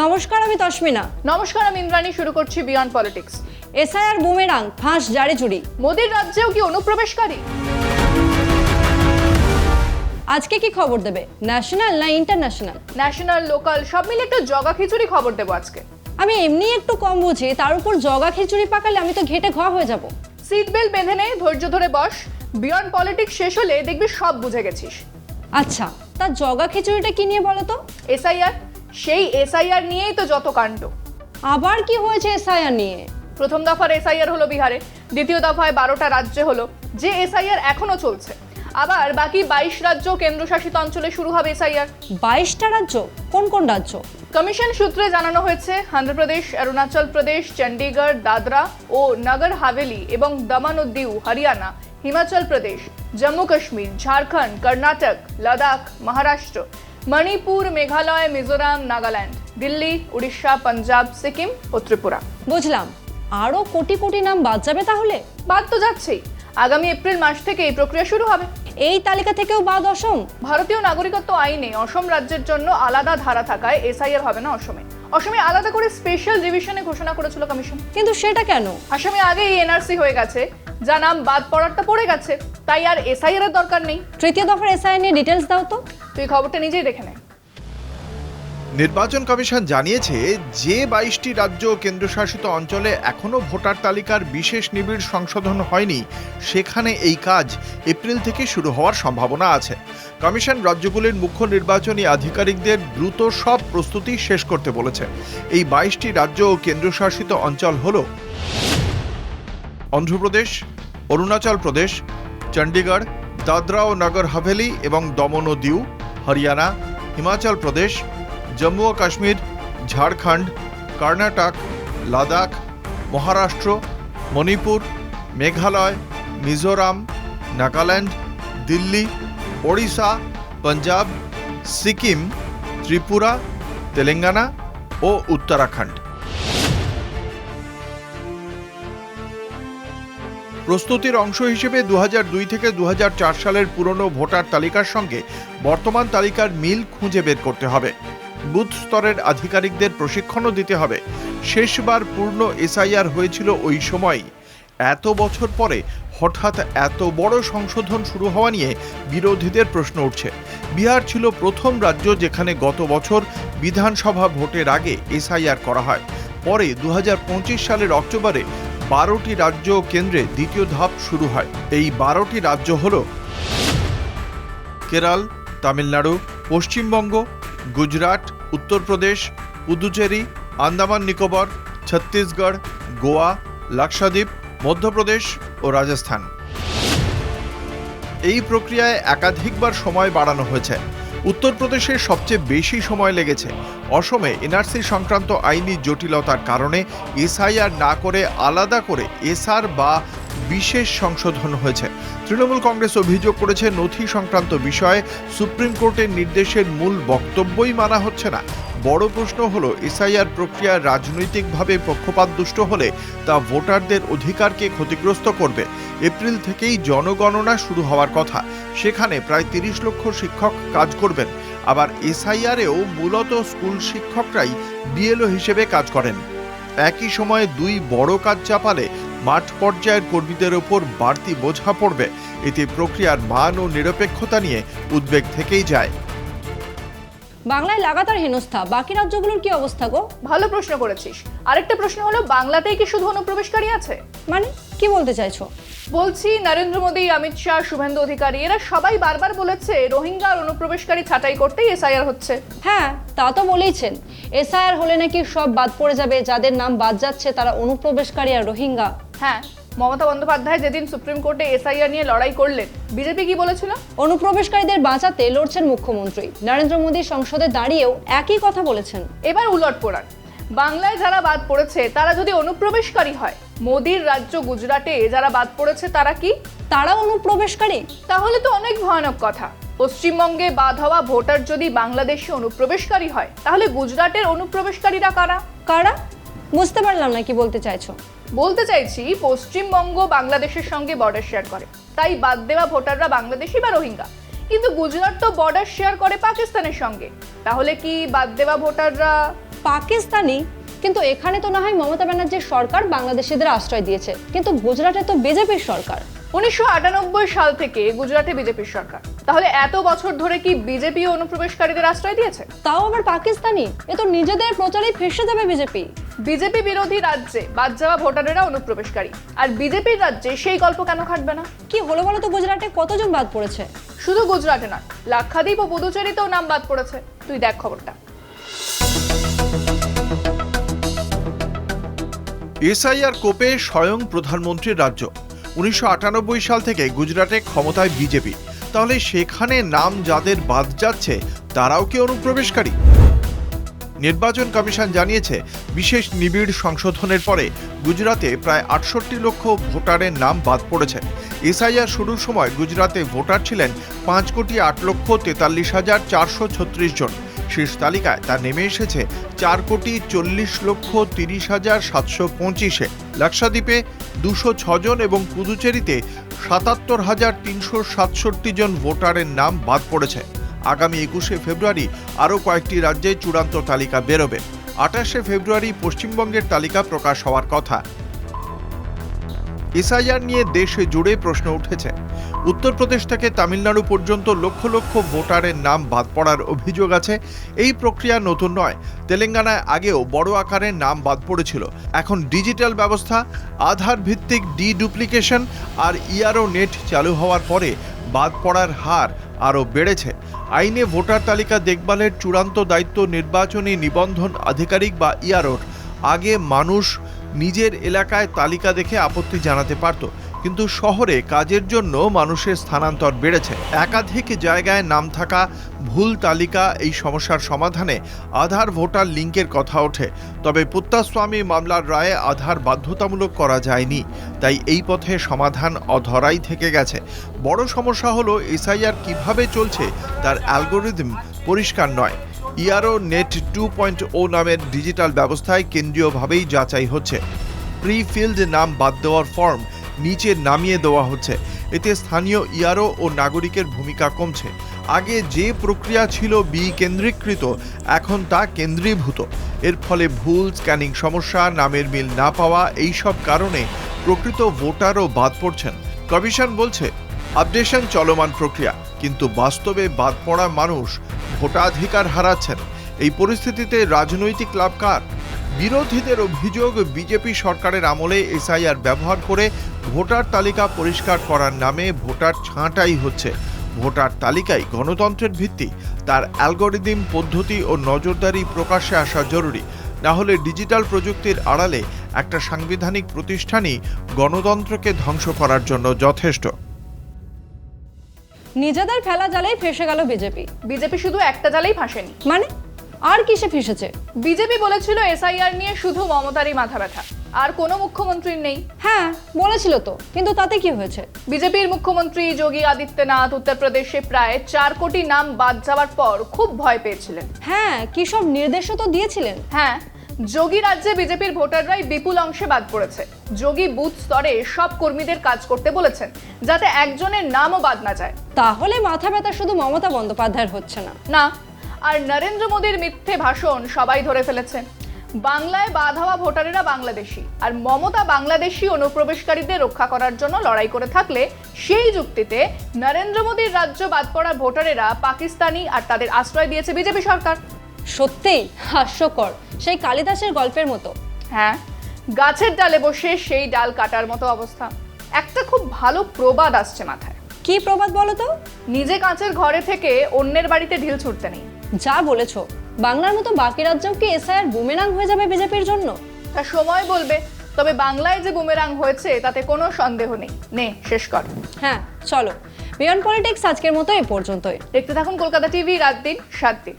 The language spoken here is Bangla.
নমস্কার, আমি তস্মিনা। নমস্কার, আমি ইন্দ্রাণী। শুরু করছি বিয়ন্ড পলিটিক্স। এসআইআর বুমেরাং, ফাঁস জারে চুরি। মোদির রাজ্যেও কি অনুপ্রবেশকারী? আজকে কি খবর দেবে, ন্যাশনাল না ইন্টারন্যাশনাল? ন্যাশনাল, লোকাল সব মিলে একটা জগা খিচুড়ি খবর দেবো আজকে। আমি এমনি একটু কম বুঝি, তার উপর জগা খিচুড়ি পাকালে আমি তো ঘেটে ঘ হয়ে যাব। সিট বেল্ট বেঁধে নে, ধৈর্য ধরে বস। বিয়ন্ড পলিটিক্স শেষ হলে দেখবি সব বুঝে গেছিস। আচ্ছা, তার জগা খিচুড়িটা কি নিয়ে বলো তো? এসআইআর, সেই এসআইআর নিয়েই তো যত কাণ্ড। আবার কি হয়েছে এসআইআর নিয়ে? প্রথম দফার এসআইআর হলো বিহারে, দ্বিতীয় দফায় 12টা রাজ্যে হলো, যে এসআইআর এখনো চলছে। আবার বাকি 22 রাজ্য কেন্দ্রশাসিত অঞ্চলে শুরু হবে এসআইআর। 22টা রাজ্য? কোন কোন রাজ্য? কমিশন সূত্রে জানানো হয়েছে অন্ধ্রপ্রদেশ, অরুণাচল প্রদেশ, চণ্ডীগড়, দাদরা ও নগর হাভেলি এবং দমন ও দিউ, হরিয়ানা, হিমাচল প্রদেশ, জম্মু কাশ্মীর, ঝাড়খণ্ড, কর্ণাটক, লাদাখ, মহারাষ্ট্র, মণিপুর, মেঘালয়, মিজোরাম, নাগাল্যান্ড, দিল্লি, উড়িষ্যা, পাঞ্জাব, সিকিম ও ত্রিপুরা। বুঝলাম। আরো কোটি কোটি নাম বাদ যাবে তাহলে? বাদ তো যাচ্ছেই। আগামী এপ্রিল মাস থেকে এই প্রক্রিয়া শুরু হবে। এই তালিকা থেকেও বাদ অসম? ভারতীয় নাগরিকত্ব আইনে অসম রাজ্যের জন্য আলাদা ধারা থাকায় এসআইআর হবে না অসমে। অসমে আলাদা করে স্পেশাল ডিভিশনে ঘোষণা করেছিল কমিশন। কিন্তু সেটা কেন? আসামে আগেই এনআরসি হয়ে গেছে, যা নাম বাদ পড়ারটা পড়ে গেছে, তাই আর এসআইআর এর দরকার নেই। তৃতীয় দফার এসআইআর নিয়ে ডিটেলস দাও তো। তুই খবরটা নিজেই দেখে নে। নির্বাচন কমিশন জানিয়েছে, যে 22টি রাজ্য ও কেন্দ্রশাসিত অঞ্চলে এখনও ভোটার তালিকার বিশেষ নিবিড় সংশোধন হয়নি, সেখানে এই কাজ এপ্রিল থেকে শুরু হওয়ার সম্ভাবনা আছে। কমিশন রাজ্যগুলির মুখ্য নির্বাচনী আধিকারিকদের দ্রুত সব প্রস্তুতি শেষ করতে বলেছে। এই 22টি রাজ্য ও কেন্দ্রশাসিত অঞ্চল হল অন্ধ্রপ্রদেশ, অরুণাচল প্রদেশ, চণ্ডীগড়, দাদরা ও নগর হাভেলি এবং দমন ও দিউ, হরিয়ানা, হিমাচল প্রদেশ, জম্মু ও কাশ্মীর, ঝাড়খণ্ড, কর্ণাটক, লাদাখ, মহারাষ্ট্র, মণিপুর, মেঘালয়, মিজোরাম, নাগাল্যান্ড, দিল্লি, ওড়িশা, পাঞ্জাব, সিকিম, ত্রিপুরা, তেলেঙ্গানা ও উত্তরাখণ্ড। প্রস্তুতির অংশ হিসেবে 2002 থেকে 2004 সালের পুরনো ভোটার তালিকার সঙ্গে বর্তমান তালিকার মিল খুঁজে বের করতে হবে। বুথ স্তরের আধিকারিকদের প্রশিক্ষণও দিতে হবে। শেষবার পূর্ণ এসআইআর হয়েছিল ওই সময়ই। এত বছর পরে হঠাৎ এত বড় সংশোধন শুরু হওয়া নিয়ে বিরোধীদের প্রশ্ন উঠছে। বিহার ছিল প্রথম রাজ্য যেখানে গত বছর বিধানসভা ভোটের আগে এসআইআর করা হয়। পরে 2025 সালের অক্টোবরে 12টি রাজ্য ও কেন্দ্রে দ্বিতীয় ধাপ শুরু হয়। এই 12টি রাজ্য হল কেরল, তামিলনাড়ু, পশ্চিমবঙ্গ, গুজরাট, উত্তরপ্রদেশ, পুদুচেরি, আন্দামান নিকোবর, ছত্তিশগড়, গোয়া, লাক্ষাদ্বীপ, মধ্যপ্রদেশ ও রাজস্থান। এই প্রক্রিয়ায় একাধিকবার সময় বাড়ানো হয়েছে। উত্তরপ্রদেশে সবচেয়ে বেশি সময় লেগেছে। অসমে এনআরসি সংক্রান্ত আইনি জটিলতার কারণে এসআইআর না করে আলাদা করে এসআর বা বিশেষ সংশোধন হয়েছে। তৃণমূল কংগ্রেস অভিযোগ করেছে, নথি সংক্রান্ত বিষয়ে সুপ্রিম কোর্টের নির্দেশের মূল বক্তব্যই মানা হচ্ছে না। বড় প্রশ্ন হলো, এসআইআর প্রক্রিয়া রাজনৈতিকভাবে পক্ষপাতদুষ্ট হলে তা ভোটারদের অধিকারকে ক্ষতিগ্রস্ত করবে। এপ্রিল থেকেই জনগণনা শুরু হওয়ার কথা। সেখানে প্রায় 30 লক্ষ শিক্ষক কাজ করবেন। আবার এসআইআরেও মূলত স্কুল শিক্ষকরাই বিএলও হিসেবে কাজ করেন। একই সময়ে দুই বড় কাজ চাপালে মাঠ পর্যায়ের কর্মীদের ওপর বাড়তি বোঝা পড়বে। এতে প্রক্রিয়ার মান ও নিরপেক্ষতা নিয়ে উদ্বেগ থেকেই যায়। বাংলায় লাগাতার হেনস্থা, বাকি রাজ্যগুলোর কি অবস্থা গো? ভালো প্রশ্ন করেছিস। আরেকটা প্রশ্ন হলো, বাংলাতেই কি শুধু অনুপ্রবেশকারী আছে? মানে কি বলতে চাইছো? বলছি, নরেন্দ্র মোদী, অমিত শাহ, শুভেন্দু অধিকারী এরা সবাই বারবার বলেছে রোহিঙ্গা আর অনুপ্রবেশকারী ছাঁটাই করতেই এসআইআর হচ্ছে। হ্যাঁ, তা তো বলেইছেন। এসআইআর হলে নাকি সব বাদ পড়ে যাবে, যাদের নাম বাদ যাচ্ছে তারা অনুপ্রবেশকারী আর রোহিঙ্গা। হ্যাঁ, মমতা বন্দ্যোপাধ্যায় যেদিন সুপ্রিম কোর্টে এসআইআর নিয়ে লড়াই করলেন, বিজেপি কি বলেছিল? অনুপ্রবেশকারীদের বাঁচাতে লড়ছেন মুখ্যমন্ত্রী। নরেন্দ্র মোদী সংসদে দাঁড়িয়েও একই কথা বলেছেন। এবার উলট পোড়ান। বাংলায় যারা বাদ পড়েছে তারা যদি অনুপ্রবেশকারী হয়, মোদির রাজ্য গুজরাটে যারা বাদ পড়েছে তারা কি? তারা অনুপ্রবেশকারী? তাহলে তো অনেক ভয়ানক কথা। পশ্চিমবঙ্গে বাদ হওয়া ভোটার যদি বাংলাদেশি অনুপ্রবেশকারী হয়, তাহলে গুজরাটের অনুপ্রবেশকারীরা কারা? কারা? বুঝতে পারলাম না কি বলতে চাইছো। বলতে চাইছি, পশ্চিমবঙ্গ বাংলাদেশের সঙ্গে বর্ডার শেয়ার করে, তাই বাদ দেওয়া ভোটাররা বাংলাদেশি বা রোহিঙ্গা। কিন্তু গুজরাট তো বর্ডার শেয়ার করে পাকিস্তানের সঙ্গে, তাহলে কি বাদ দেওয়া ভোটাররা পাকিস্তানি, কিন্তু এখানে তো না হয় মমতা ব্যানার্জির সরকার বাংলাদেশিদের আশ্রয় দিয়েছে, কিন্তু গুজরাটে তো বিজেপির সরকার। 1998 সাল থেকে গুজরাটে বিজেপির সরকার, তাহলে এত বছর ধরে কি বিজেপি অনুপ্রবেশকারীদের আশ্রয় দিয়েছে? তাও আবার পাকিস্তানি, এ তো নিজেদের প্রচারেই ফেঁসে যাবে বিজেপি। বিজেপি বিরোধী রাজ্যে বাদ যাওয়া ভোটারেরা অনুপ্রবেশকারী, আর বিজেপির রাজ্যে সেই গল্প কেন খাটবে না? কি হলো বলো তো, গুজরাটে কতজন বাদ পড়েছে? শুধু গুজরাটে নয়, লাক্ষাদ্বীপ ও পুদুচেরিতেও নাম বাদ পড়েছে। তুই দেখ খবরটা। এসআইআর কোপে স্বয়ং প্রধানমন্ত্রীর রাজ্য। 1998 সাল থেকে গুজরাটে ক্ষমতায় বিজেপি, তাহলে সেখানে নাম যাদের বাদ যাচ্ছে তারাও কি অনুপ্রবেশকারী? নির্বাচন কমিশন জানিয়েছে, বিশেষ নিবিড় সংশোধনের পরে গুজরাতে প্রায় 68 লক্ষ ভোটারের নাম বাদ পড়েছে। এসআইআর শুরুর সময় গুজরাতে ভোটার ছিলেন 5,08,43,436 জন। শেষ তালিকায় তা নেমে এসেছে 4,40,30,725-এ। লাক্ষাদ্বীপে 206 জন এবং পুদুচেরিতে 77,367 জন ভোটারের নাম বাদ পড়েছে। আগামী 21শে ফেব্রুয়ারি আরও কয়েকটি রাজ্যে চূড়ান্ত তালিকা বেরোবে। 28শে ফেব্রুয়ারি পশ্চিমবঙ্গের তালিকা প্রকাশ হওয়ার কথা। এসআইআর নিয়ে দেশে জুড়ে প্রশ্ন উঠেছে। উত্তরপ্রদেশ থেকে তামিলনাড়ু পর্যন্ত লক্ষ লক্ষ ভোটারের নাম বাদ পড়ার অভিযোগ আছে। এই প্রক্রিয়া নতুন নয়, তেলেঙ্গানায় আগেও বড় আকারে নাম বাদ পড়েছিল। এখন ডিজিটাল ব্যবস্থা, আধার ভিত্তিক ডিডুপ্লিকেশন আর ইআরও নেট চালু হওয়ার পরে বাদ পড়ার হার আরও বেড়েছে। আইনে ভোটার তালিকা দেখভালের চূড়ান্ত দায়িত্ব নির্বাচনী নিবন্ধন আধিকারিক বা ইআরওর। আগে মানুষ নিজের এলাকায় তালিকা দেখে আপত্তি জানাতে পারত, কিন্তু শহরে কাজের জন্য মানুষের স্থানান্তর বেড়েছে। একাধিক জায়গায় নাম থাকা ভুল তালিকা, এই সমস্যার সমাধানে আধার ভোটার লিঙ্কের কথা ওঠে। তবে পুত্তাস্বামী মামলার রায়ে আধার বাধ্যতামূলক করা যায়নি, তাই এই পথে সমাধান অধরাই থেকে গেছে। বড় সমস্যা হলো এসআইআর কিভাবে চলছে তার অ্যালগোরিদম পরিষ্কার নয়। ইআরও নেট 2.0 নামের ডিজিটাল ব্যবস্থায় কেন্দ্রীয়ভাবেই যাচাই হচ্ছে। প্রি ফিল্ড নাম বাদ দেওয়ার ফর্ম নিচে নামিয়ে দেওয়া হচ্ছে। এতে স্থানীয় ইআরও ও নাগরিকের ভূমিকা কমছে। আগে যে প্রক্রিয়া ছিল বিকেন্দ্রীকৃত, এখন তা কেন্দ্রীভূত। এর ফলে ভুল, স্ক্যানিং সমস্যা, নামের মিল না পাওয়া, এইসব কারণে প্রকৃত ভোটারও বাদ পড়ছেন। কমিশন বলছে আপডেশন চলমান প্রক্রিয়া, কিন্তু বাস্তবে বাদ পড়া মানুষ ভোটাধিকার হারাচ্ছেন। এই পরিস্থিতিতে রাজনৈতিক লাভ কার? বিরোধীদের অভিযোগ, বিজেপি সরকারের আমলে এসআইআর ব্যবহার করে ভোটার তালিকা পরিষ্কার করার নামে ভোটার ছাঁটাই হচ্ছে। ভোটার তালিকায় গণতন্ত্রের ভিত্তি, তার অ্যালগোরিদম, পদ্ধতি ও নজরদারি প্রকাশ্যে আসা জরুরি। না হলে ডিজিটাল প্রযুক্তির আড়ালে একটা সাংবিধানিক প্রতিষ্ঠানই গণতন্ত্রকে ধ্বংস করার জন্য যথেষ্ট। নিজেদের ফেলা জালেই ফেঁসে গেল বিজেপি। বিজেপি শুধু একটা জালেই ফাঁসেনি। মানে আর কিসে ফেঁসেছে? বিজেপি বলেছিল এসআইআর নিয়ে শুধু মমতারই মাথা ব্যথা, আর কোনো মুখ্যমন্ত্রীর নেই। হ্যাঁ বলেছিল তো, কিন্তু তাতে কি হয়েছে? বিজেপির মুখ্যমন্ত্রী যোগী আদিত্যনাথ উত্তরপ্রদেশে প্রায় 4 কোটি নাম বাদ যাওয়ার পর খুব ভয় পেয়েছিলেন। হ্যাঁ, কি সব নির্দেশও তো দিয়েছিলেন। হ্যাঁ, যোগী রাজ্যে বিজেপির ভোটাররাই বিপুল অংশে বাদ পড়েছে। যোগী বুথ স্তরে সব কর্মীদের কাজ করতে বলেছেন, যাতে একজনের নামও বাদ না যায়। তাহলে মাথা ব্যথা শুধু মমতা বন্দ্যোপাধ্যায়ের হচ্ছে না। না, আর নরেন্দ্র মোদীর মিথ্যে ভাষণ সবাই ধরে ফেলেছে। বাংলায় বাদ হওয়া ভোটারেরা বাংলাদেশি, আর মমতা বাংলাদেশি অনুপ্রবেশকারীদের রক্ষা করার জন্য লড়াই করে থাকলে সেই যুক্তিতে নরেন্দ্র মোদীর রাজ্য বাদ পড়া ভোটারেরা পাকিস্তানি, আর তাদের আশ্রয় দিয়েছে বিজেপি সরকার। সত্যিই হাস্যকর, সেই কালিদাসের গল্পের মতো। হ্যাঁ, গাছের ডালে বসে সেই ডাল কাটার মতো অবস্থা। একটা খুব ভালো প্রবাদ আসছে মাথায়। কি প্রবাদ বলো তো? নিজে কাঁচের ঘরে থেকে অন্যের বাড়িতে ঢিল ছুটতে নেই। যা বলেছো, বাংলার মতো বাকি রাজ্যেও কি এসআইআর বুমেরাং হয়ে যাবে বিজেপির জন্য? তা সময় বলবে। তবে বাংলায় যে বুমেরাং হয়েছে তাতে কোনো সন্দেহ নেই। নে শেষ কর। হ্যাঁ চলো, বিয়ন্ড পলিটিক্স আজকের মতো এই পর্যন্তই। দেখতে থাকুন কলকাতা টিভি, রাত দিন 7 দিন।